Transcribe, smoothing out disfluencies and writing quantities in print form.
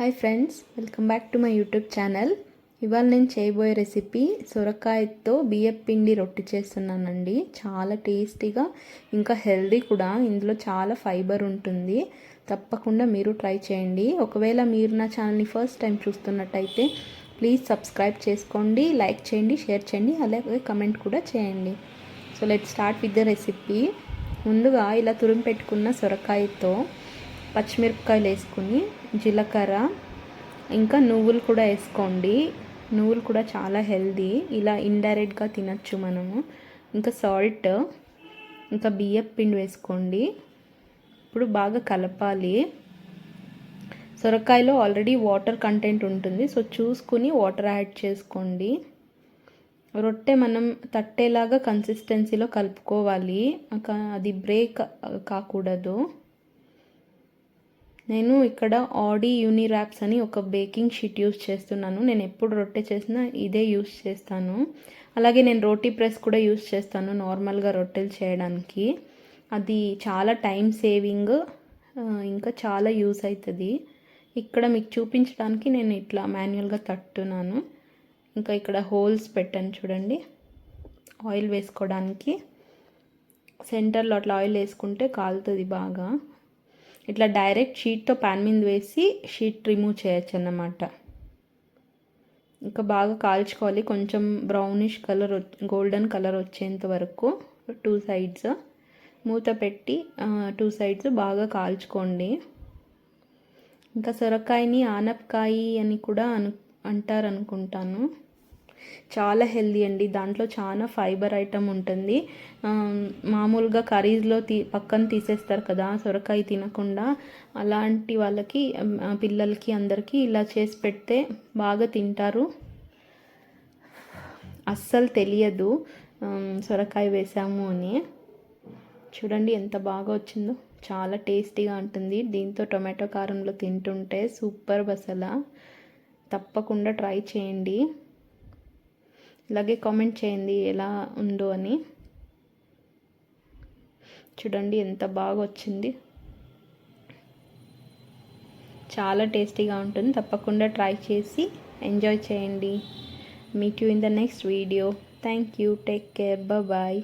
Hi friends, welcome back to my YouTube channel. ఇవాళ నేను చేయబోయే రెసిపీ సొరకాయతో బియ్యపు పిండి రొట్టె చేస్తున్నానండి. చాలా టేస్టీగా ఇంకా హెల్దీ కూడా. ఇందులో చాలా ఫైబర్ ఉంటుంది. తప్పకుండా మీరు ట్రై చేయండి. ఒకవేళ మీరు నా ఛానల్ని ఫస్ట్ టైం చూస్తున్నట్టయితే ప్లీజ్ సబ్స్క్రైబ్ చేసుకోండి, లైక్ చేయండి, షేర్ చేయండి, అలాగే కమెంట్ కూడా చేయండి. So let's start with the recipe. ముందుగా ఇలా తురిమి పెట్టుకున్న సొరకాయతో పచ్చిమిరపకాయలు వేసుకుని జీలకర్ర ఇంకా నువ్వులు కూడా వేసుకోండి. నువ్వులు కూడా చాలా హెల్దీ, ఇలా ఇండైరెక్ట్గా తినచ్చు మనము. ఇంకా సాల్ట్, ఇంకా బియ్యపు పిండి వేసుకోండి. ఇప్పుడు బాగా కలపాలి. సొరకాయలో ఆల్రెడీ వాటర్ కంటెంట్ ఉంటుంది, సో చూసుకుని వాటర్ యాడ్ చేసుకోండి. రొట్టె మనం తట్టేలాగా కన్సిస్టెన్సీలో కలుపుకోవాలి, అది బ్రేక్ కాకూడదు. నేను ఇక్కడ ఆడి యూనిరాప్స్ అని ఒక బేకింగ్ షీట్ యూస్ చేస్తున్నాను. నేను ఎప్పుడు రొట్టె చేసినా ఇదే యూస్ చేస్తాను. అలాగే నేను రోటీ ప్రెస్ కూడా యూస్ చేస్తాను నార్మల్గా రొట్టెలు చేయడానికి. అది చాలా టైం సేవింగ్, ఇంకా చాలా యూస్ అవుతుంది. ఇక్కడ మీకు చూపించడానికి నేను ఇట్లా మాన్యువల్గా తట్టున్నాను. ఇంకా ఇక్కడ హోల్స్ పెట్టాను చూడండి, ఆయిల్ వేసుకోవడానికి. సెంటర్లో అట్లా ఆయిల్ వేసుకుంటే కాలుతుంది బాగా. ఇట్లా డైరెక్ట్ షీట్తో ప్యాన్ మీద వేసి షీట్ రిమూవ్ చేయొచ్చు అన్నమాట. ఇంకా బాగా కాల్చుకోవాలి, కొంచెం బ్రౌనిష్ కలర్, గోల్డెన్ కలర్ వచ్చేంత వరకు 2 సైడ్స్ మూత పెట్టి 2 సైడ్స్ బాగా కాల్చుకోండి. ఇంకా సొరకాయని ఆనపకాయ అని కూడా అంటారు అనుకుంటాను. చాలా హెల్దీ అండి, దాంట్లో చాలా ఫైబర్ ఐటమ్ ఉంటుంది. మామూలుగా కర్రీస్లో పక్కన తీసేస్తారు కదా సొరకాయ తినకుండా. అలాంటి వాళ్ళకి, పిల్లలకి అందరికీ ఇలా చేసి పెడితే బాగా తింటారు. అస్సలు తెలియదు సొరకాయ వేసాము అని. చూడండి ఎంత బాగా వచ్చిందో, చాలా టేస్టీగా ఉంటుంది. దీంతో టొమాటో కారంలో తింటుంటే సూపర్ అసలు. తప్పకుండా ట్రై చేయండి, అలాగే కామెంట్ చేయండి ఎలా ఉందో అని. చూడండి ఎంత బాగా వచ్చింది, చాలా టేస్టీగా ఉంటుంది. తప్పకుండా ట్రై చేసి ఎంజాయ్ చేయండి. Meet you in the next video. Thank you, take care, bye.